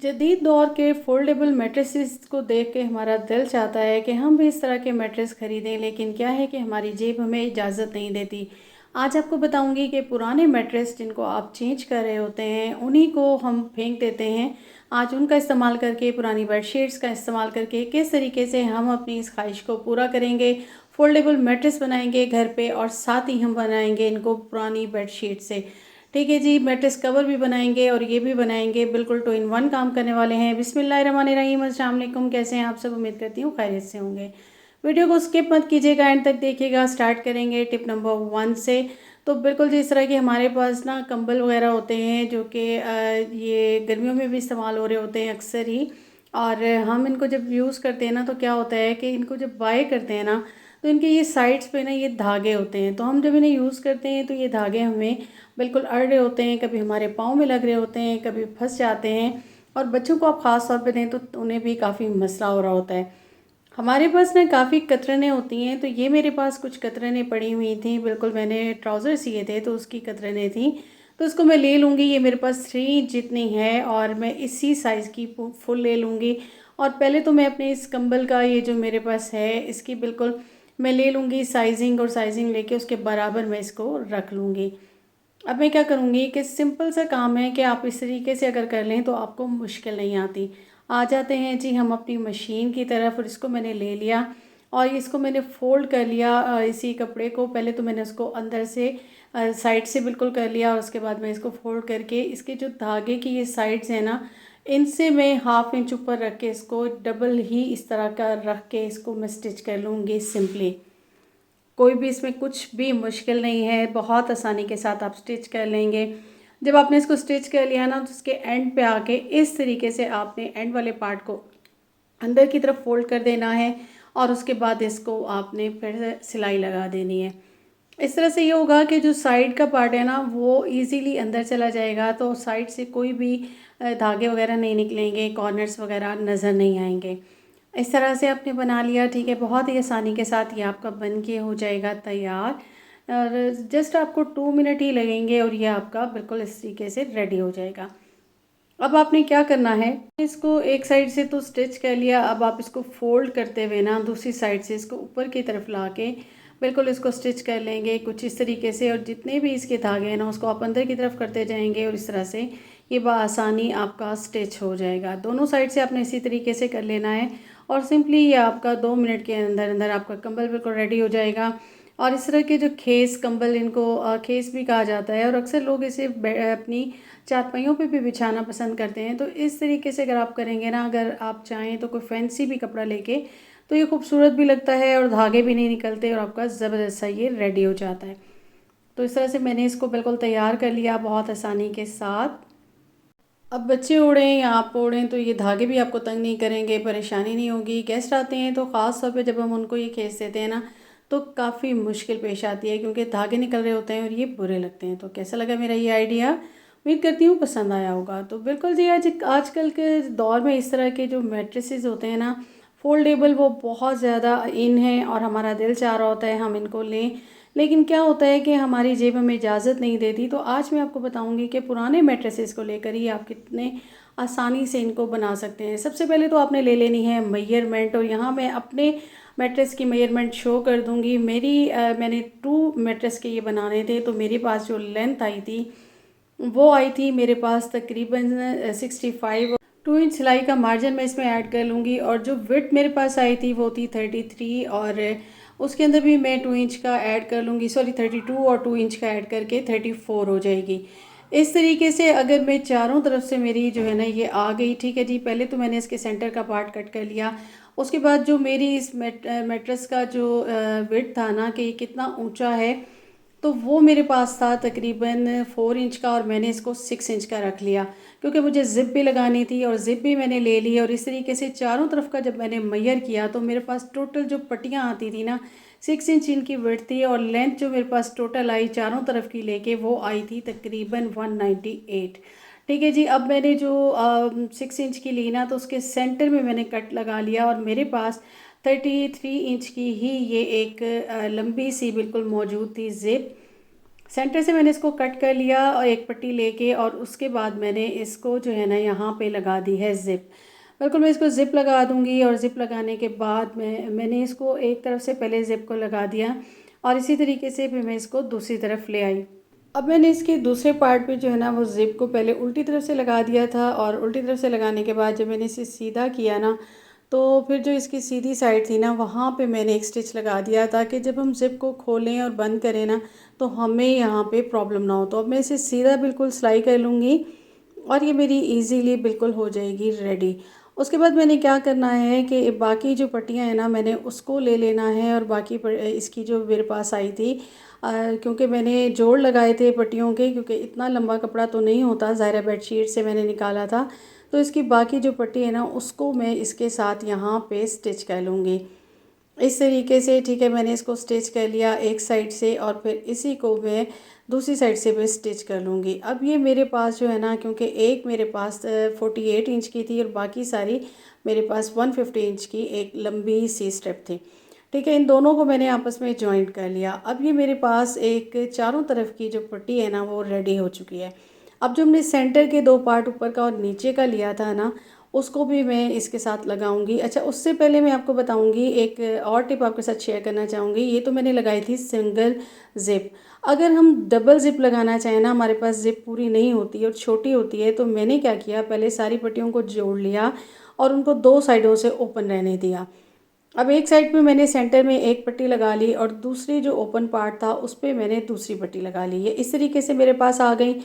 जदीद दौर के फोल्डेबल मैट्रेसेस को देख के हमारा दिल चाहता है कि हम भी इस तरह के मैट्रेस ख़रीदें, लेकिन क्या है कि हमारी जेब हमें इजाज़त नहीं देती। आज आपको बताऊंगी कि पुराने मैट्रेस जिनको आप चेंज कर रहे होते हैं उन्हीं को हम फेंक देते हैं। आज उनका इस्तेमाल करके, पुरानी बेडशीट्स का इस्तेमाल करके किस तरीके से हम अपनी इस ख्वाहिश को पूरा करेंगे, फोल्डेबल मैट्रेस बनाएंगे घर पे और साथ ही हम बनाएंगे इनको पुरानी बेडशीट से। ठीक है जी, मैट्रेस कवर भी बनाएंगे और ये भी बनाएंगे, बिल्कुल टू इन वन काम करने वाले हैं। बिस्मिल्लाहिर्रहमानिर्रहीम, अस्सलाम वालेकुम। कैसे हैं आप सब? उम्मीद करती हूँ खैरियत से होंगे। वीडियो को स्किप मत कीजिएगा, एंड तक देखिएगा। स्टार्ट करेंगे टिप नंबर 1 से। तो बिल्कुल जिस तरह के हमारे पास ना कंबल वगैरह होते हैं जो कि ये गर्मियों में भी इस्तेमाल हो रहे होते हैं अक्सर ही, और हम इनको जब यूज़ करते हैं ना तो क्या होता है कि इनको जब बाय करते हैं ना तो इनके ये साइड्स पे ना ये धागे होते हैं। तो हम जब इन्हें यूज़ करते हैं तो ये धागे हमें बिल्कुल अड़ रहे होते हैं, कभी हमारे पाँव में लग रहे होते हैं, कभी फंस जाते हैं। और बच्चों को आप ख़ास तौर पे दें तो उन्हें भी काफ़ी मसला हो रहा होता है। हमारे पास ना काफ़ी कतरनें होती हैं, तो ये मेरे पास कुछ कतरनें पड़ी हुई थी। बिल्कुल मैंने ट्राउज़र सिए थे तो उसकी कतरनें थी, तो उसको मैं ले लूँगी। ये मेरे पास 3 इंच जितनी है और मैं इसी साइज़ की फुल ले लूँगी। और पहले तो मैं अपने इस कंबल का, ये जो मेरे पास है, इसकी बिल्कुल मैं ले लूँगी साइजिंग, और साइजिंग लेके उसके बराबर मैं इसको रख लूँगी। अब मैं क्या करूँगी कि सिंपल सा काम है कि आप इस तरीके से अगर कर लें तो आपको मुश्किल नहीं आती। आ जाते हैं जी हम अपनी मशीन की तरफ, और इसको मैंने ले लिया और इसको मैंने फ़ोल्ड कर लिया। इसी कपड़े को पहले तो मैंने उसको अंदर से साइड से बिल्कुल कर लिया, और उसके बाद मैं इसको फ़ोल्ड करके इसके जो धागे की ये साइड्स हैं ना, इनसे मैं हाफ़ इंच ऊपर रख के इसको डबल ही इस तरह का रख के इसको मैं स्टिच कर लूँगी सिंपली। कोई भी इसमें कुछ भी मुश्किल नहीं है, बहुत आसानी के साथ आप स्टिच कर लेंगे। जब आपने इसको स्टिच कर लिया ना तो उसके एंड पे आके इस तरीके से आपने एंड वाले पार्ट को अंदर की तरफ फोल्ड कर देना है, और उसके बाद इसको आपने फिर से सिलाई लगा देनी है। इस तरह से ये होगा कि जो साइड का पार्ट है ना वो इजीली अंदर चला जाएगा, तो साइड से कोई भी धागे वगैरह नहीं निकलेंगे, कॉर्नर्स वगैरह नज़र नहीं आएंगे। इस तरह से आपने बना लिया, ठीक है। बहुत ही आसानी के साथ ये आपका बन के हो जाएगा तैयार, और जस्ट आपको 2 मिनट ही लगेंगे और ये आपका बिल्कुल इस तरीके से रेडी हो जाएगा। अब आपने क्या करना है, इसको एक साइड से तो स्टिच कर लिया, अब आप इसको फोल्ड करते हुए ना दूसरी साइड से इसको ऊपर की तरफ ला के बिल्कुल इसको स्टिच कर लेंगे कुछ इस तरीके से। और जितने भी इसके धागे हैं ना उसको आप अंदर की तरफ करते जाएंगे, और इस तरह से ये बआसानी आपका स्टिच हो जाएगा। दोनों साइड से आपने इसी तरीके से कर लेना है, और सिंपली ये आपका 2 मिनट के अंदर अंदर आपका कंबल बिल्कुल रेडी हो जाएगा। और इस तरह के जो खेस कंबल, इनको खेस भी कहा जाता है, और अक्सर लोग इसे अपनी चारपाइयों पे भी बिछाना पसंद करते हैं। तो इस तरीके से अगर आप करेंगे ना, अगर आप चाहें तो कोई फैंसी भी कपड़ा लेके, तो ये खूबसूरत भी लगता है और धागे भी नहीं निकलते, और आपका ज़बरदस्त सा ये रेडी हो जाता है। तो इस तरह से मैंने इसको बिल्कुल तैयार कर लिया बहुत आसानी के साथ। अब बच्चे उड़ें या आप उड़ें तो ये धागे भी आपको तंग नहीं करेंगे, परेशानी नहीं होगी। गेस्ट आते हैं तो ख़ास तौर पे जब हम उनको ये खींच देते हैं ना तो काफ़ी मुश्किल पेश आती है, क्योंकि धागे निकल रहे होते हैं और ये बुरे लगते हैं। तो कैसा लगा मेरा ये आइडिया? उम्मीद करती हूँ पसंद आया होगा। तो बिल्कुल जी, आजकल के दौर में इस तरह के जो मैट्रेसेस होते हैं ना फोल्डेबल, वो बहुत ज़्यादा इन है, और हमारा दिल चाह रहा होता है हम इनको लें, लेकिन क्या होता है कि हमारी जेब हमें इजाज़त नहीं देती। तो आज मैं आपको बताऊंगी कि पुराने मैट्रेसेस को लेकर ही आप कितने आसानी से इनको बना सकते हैं। सबसे पहले तो आपने ले लेनी है मेजरमेंट, और यहाँ मैं अपने मैट्रेस की मेजरमेंट शो कर दूंगी। मैंने 2 मैट्रेस के ये बनाने थे, तो मेरे पास जो लेंथ आई थी वो आई थी मेरे पास तकरीबन 65। 2 इंच सिलाई का मार्जिन मैं इसमें ऐड कर लूँगी, और जो विड्थ मेरे पास आई थी वो थी 33, और उसके अंदर भी मैं 2 इंच का ऐड कर लूँगी, सॉरी 32, और 2 इंच का ऐड करके 34 हो जाएगी। इस तरीके से अगर मैं चारों तरफ से मेरी जो है ना ये आ गई, ठीक है जी। पहले तो मैंने इसके सेंटर का पार्ट कट कर लिया, उसके बाद जो मेरी इस मैट्रेस का जो विड्थ था ना कि ये कितना ऊंचा है, तो वो मेरे पास था तकरीबन 4 इंच का, और मैंने इसको 6 इंच का रख लिया, क्योंकि मुझे ज़िप भी लगानी थी, और ज़िप भी मैंने ले ली। और इस तरीके से चारों तरफ का जब मैंने मेजर किया तो मेरे पास टोटल जो पट्टियाँ आती थी ना 6 इंच इनकी विड्थ थी, और लेंथ जो मेरे पास टोटल आई चारों तरफ की लेके वो आई थी तकरीबन 198। ठीक है जी। अब मैंने जो 6 इंच की ली ना तो उसके सेंटर में मैंने कट लगा लिया, और मेरे पास 33 इंच की ही ये एक लंबी सी बिल्कुल मौजूद थी ज़िप। सेंटर से मैंने इसको कट कर लिया और एक पट्टी लेके, और उसके बाद मैंने इसको जो है ना यहाँ पे लगा दी है ज़िप। बिल्कुल मैं इसको ज़िप लगा दूँगी, और ज़िप लगाने के बाद मैंने इसको एक तरफ से पहले ज़िप को लगा दिया, और इसी तरीके से फिर मैं इसको दूसरी तरफ ले आई। अब मैंने इसके दूसरे पार्ट पे जो है ना वो ज़िप को पहले उल्टी तरफ से लगा दिया था, और उल्टी तरफ से लगाने के बाद जब मैंने इसे सीधा किया ना, तो फिर जो इसकी सीधी साइड थी ना वहाँ पे मैंने एक स्टिच लगा दिया, ताकि जब हम ज़िप को खोलें और बंद करें ना तो हमें यहाँ पे प्रॉब्लम ना हो। तो अब मैं इसे सीधा बिल्कुल सिलाई कर लूँगी, और ये मेरी इजीली बिल्कुल हो जाएगी रेडी। उसके बाद मैंने क्या करना है कि बाकी जो पट्टियाँ हैं ना मैंने उसको ले लेना है, और बाकी इसकी जो मेरे पास आई थी, क्योंकि मैंने जोड़ लगाए थे पट्टियों के, क्योंकि इतना लंबा कपड़ा तो नहीं होता, ज़ाहिर बेडशीट से मैंने निकाला था। तो इसकी बाकी जो पट्टी है ना उसको मैं इसके साथ यहाँ पे स्टिच कर लूँगी इस तरीके से। ठीक है, मैंने इसको स्टिच कर लिया एक साइड से, और फिर इसी को मैं दूसरी साइड से भी स्टिच कर लूँगी। अब ये मेरे पास जो है ना, क्योंकि एक मेरे पास 48 इंच की थी, और बाकी सारी मेरे पास 150 इंच की एक लंबी सी स्ट्रिप थी। ठीक है, इन दोनों को मैंने आपस में जॉइंट कर लिया। अब ये मेरे पास एक चारों तरफ की जो पट्टी है ना वो रेडी हो चुकी है। अब जो हमने सेंटर के दो पार्ट ऊपर का और नीचे का लिया था ना, उसको भी मैं इसके साथ लगाऊंगी। अच्छा, उससे पहले मैं आपको बताऊंगी, एक और टिप आपके साथ शेयर करना चाहूँगी। ये तो मैंने लगाई थी सिंगल ज़िप। अगर हम डबल ज़िप लगाना चाहें ना, हमारे पास ज़िप पूरी नहीं होती और छोटी होती है, तो मैंने क्या किया, पहले सारी पट्टियों को जोड़ लिया और उनको दो साइडों से ओपन रहने दिया। अब एक साइड पे मैंने सेंटर में एक पट्टी लगा ली, और दूसरी जो ओपन पार्ट था उस पे मैंने दूसरी पट्टी लगा ली। ये इस तरीके से मेरे पास आ गई।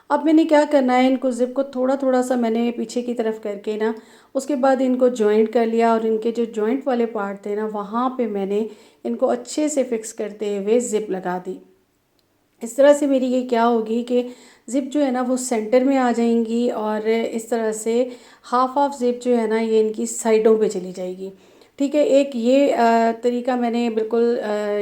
अब मैंने क्या करना है, इनको ज़िप को थोड़ा थोड़ा सा मैंने पीछे की तरफ करके ना, उसके बाद इनको जॉइंट कर लिया, और इनके जो जॉइंट वाले पार्ट थे ना वहाँ पे मैंने इनको अच्छे से फिक्स करते हुए ज़िप लगा दी। इस तरह से मेरी ये क्या होगी कि ज़िप जो है ना वो सेंटर में आ जाएंगी, और इस तरह से हाफ हाफ ज़िप जो है ना ये इनकी साइडों पे चली जाएगी। ठीक है, एक ये तरीका मैंने बिल्कुल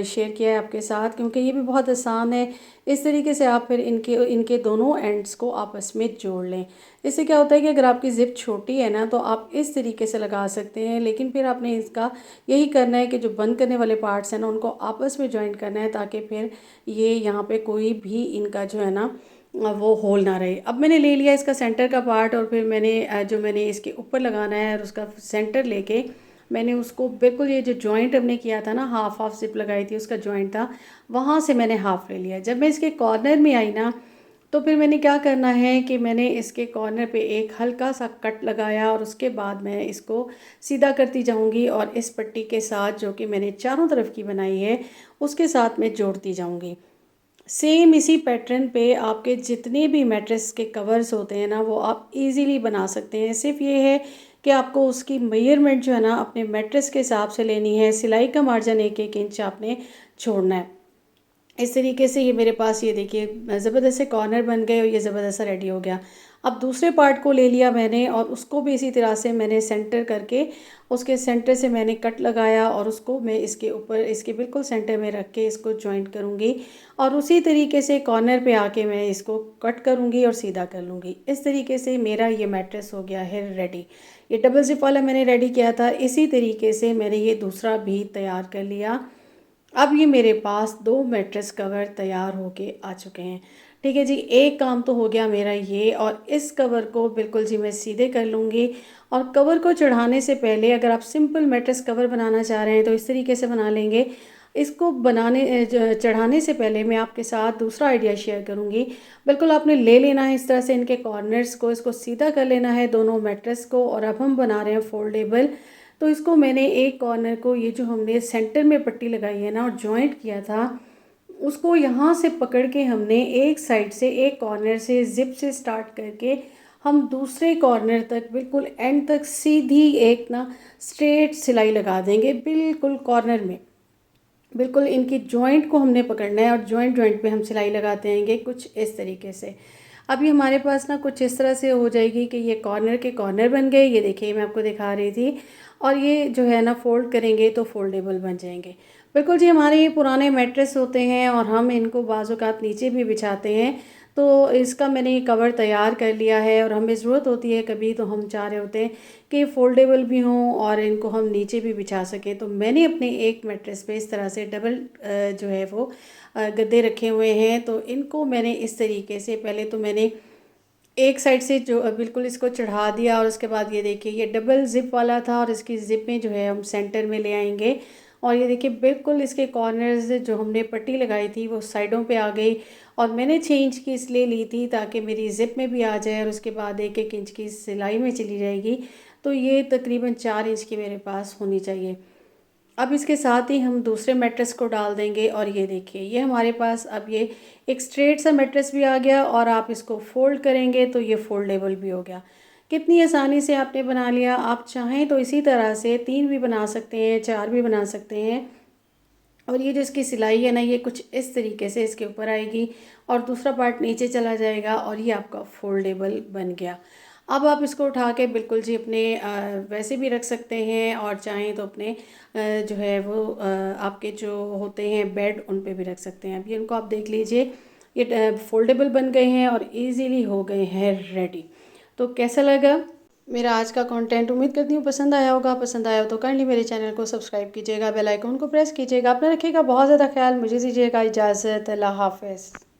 शेयर किया है आपके साथ, क्योंकि ये भी बहुत आसान है। इस तरीके से आप फिर इनके इनके दोनों एंड्स को आपस में जोड़ लें। इससे क्या होता है कि अगर आपकी ज़िप छोटी है ना तो आप इस तरीके से लगा सकते हैं, लेकिन फिर आपने इसका यही करना है कि जो बंद करने वाले पार्ट्स हैं ना उनको आपस में जॉइन करना है, ताकि फिर ये यहाँ पे कोई भी इनका जो है ना वो होल ना रहे। अब मैंने ले लिया इसका सेंटर का पार्ट, और फिर मैंने जो मैंने इसके ऊपर लगाना है और उसका सेंटर लेके मैंने उसको बिल्कुल, ये जो जॉइंट हमने किया था ना, हाफ हाफ ज़िप लगाई थी उसका जॉइंट था, वहाँ से मैंने हाफ ले लिया। जब मैं इसके कॉर्नर में आई ना, तो फिर मैंने क्या करना है कि मैंने इसके कॉर्नर पे एक हल्का सा कट लगाया, और उसके बाद मैं इसको सीधा करती जाऊंगी, और इस पट्टी के साथ जो कि मैंने चारों तरफ की बनाई है उसके साथ मैं जोड़ती जाऊंगी। सेम इसी पैटर्न पे आपके जितने भी मैट्रेस के कवर्स होते हैं ना वो आप इजीली बना सकते हैं। सिर्फ ये है कि आपको उसकी मेजरमेंट जो है ना अपने मैट्रेस के हिसाब से लेनी है। सिलाई का मार्जिन एक एक इंच आपने छोड़ना है। इस तरीके से ये मेरे पास, ये देखिए ज़बरदस्त से कॉर्नर बन गए, और ये ज़बरदस्त सा रेडी हो गया। अब दूसरे पार्ट को ले लिया मैंने, और उसको भी इसी तरह से मैंने सेंटर करके उसके सेंटर से मैंने कट लगाया, और उसको मैं इसके ऊपर इसके बिल्कुल सेंटर में रख के इसको जॉइंट करूँगी, और उसी तरीके से कॉर्नर पे आके मैं इसको कट करूँगी और सीधा कर लूँगी। इस तरीके से मेरा ये मैट्रेस हो गया है रेडी। ये डबल ज़िप वाला मैंने रेडी किया था, इसी तरीके से मैंने ये दूसरा भी तैयार कर लिया। अब ये मेरे पास दो मैट्रेस कवर तैयार होके आ चुके हैं। ठीक है जी, एक काम तो हो गया मेरा ये, और इस कवर को बिल्कुल जी मैं सीधे कर लूँगी। और कवर को चढ़ाने से पहले, अगर आप सिंपल मैट्रेस कवर बनाना चाह रहे हैं तो इस तरीके से बना लेंगे। इसको चढ़ाने से पहले मैं आपके साथ दूसरा आइडिया शेयर करूँगी। बिल्कुल आपने ले लेना है इस तरह से इनके कॉर्नर्स को, इसको सीधा कर लेना है दोनों मैट्रेस को। और अब हम बना रहे हैं फोल्डेबल। तो इसको मैंने एक कॉर्नर को, ये जो हमने सेंटर में पट्टी लगाई है ना और जॉइंट किया था, उसको यहाँ से पकड़ के हमने एक साइड से, एक कॉर्नर से ज़िप से स्टार्ट करके हम दूसरे कॉर्नर तक बिल्कुल एंड तक सीधी एक ना स्ट्रेट सिलाई लगा देंगे बिल्कुल कॉर्नर में। बिल्कुल इनकी जॉइंट को हमने पकड़ना है, और जॉइंट जॉइंट पे हम सिलाई लगाते रहेंगे कुछ इस तरीके से। अभी हमारे पास ना कुछ इस तरह से हो जाएगी कि ये कॉर्नर के कॉर्नर बन गए। ये देखिए मैं आपको दिखा रही थी। और ये जो है ना फोल्ड करेंगे तो फोल्डेबल बन जाएंगे। बिल्कुल जी, हमारे ये पुराने मैट्रेस होते हैं, और हम इनको बाज़ औक़ात नीचे भी बिछाते हैं तो इसका मैंने कवर तैयार कर लिया है और हमें ज़रूरत होती है कभी तो हम चाह रहे होते हैं कि फ़ोल्डेबल भी हों और इनको हम नीचे भी बिछा सकें। तो मैंने अपने एक मैट्रेस पे इस तरह से डबल जो है वो गद्दे रखे हुए हैं। तो इनको मैंने इस तरीके से पहले तो मैंने एक साइड से जो बिल्कुल इसको चढ़ा दिया और उसके बाद ये देखिए ये डबल ज़िप वाला था और इसकी ज़िप में जो है हम सेंटर में ले आएंगे। और ये देखिए बिल्कुल इसके कॉर्नर्स जो हमने पट्टी लगाई थी वो साइडों पे आ गई। और मैंने 6 इंच की इसलिए ली थी ताकि मेरी ज़िप में भी आ जाए और उसके बाद 1-1 इंच की सिलाई में चली जाएगी। तो ये तकरीबन 4 इंच की मेरे पास होनी चाहिए। अब इसके साथ ही हम दूसरे मैट्रेस को डाल देंगे और ये देखिए ये हमारे पास अब ये एक स्ट्रेट सा मैट्रेस भी आ गया और आप इसको फ़ोल्ड करेंगे तो ये फ़ोल्डेबल भी हो गया। कितनी आसानी से आपने बना लिया। आप चाहें तो इसी तरह से 3 भी बना सकते हैं, 4 भी बना सकते हैं। और ये जो इसकी सिलाई है ना ये कुछ इस तरीके से इसके ऊपर आएगी और दूसरा पार्ट नीचे चला जाएगा और ये आपका फ़ोल्डेबल बन गया। अब आप इसको उठा के बिल्कुल जी अपने वैसे भी रख सकते हैं और चाहें तो अपने जो है वो आपके जो होते हैं बेड उन पे भी रख सकते हैं। अब ये इनको आप देख लीजिए ये फ़ोल्डेबल बन गए हैं और इजीली हो गए हैं रेडी। तो कैसा लगा मेरा आज का कंटेंट। उम्मीद करती हूँ पसंद आया होगा। पसंद आया हो तो काइंडली मेरे चैनल को सब्सक्राइब कीजिएगा, बेल आइकन को प्रेस कीजिएगा। अपना रखिएगा बहुत ज़्यादा ख्याल। मुझे दीजिएगा इजाज़त। अल्लाह हाफ़िज़।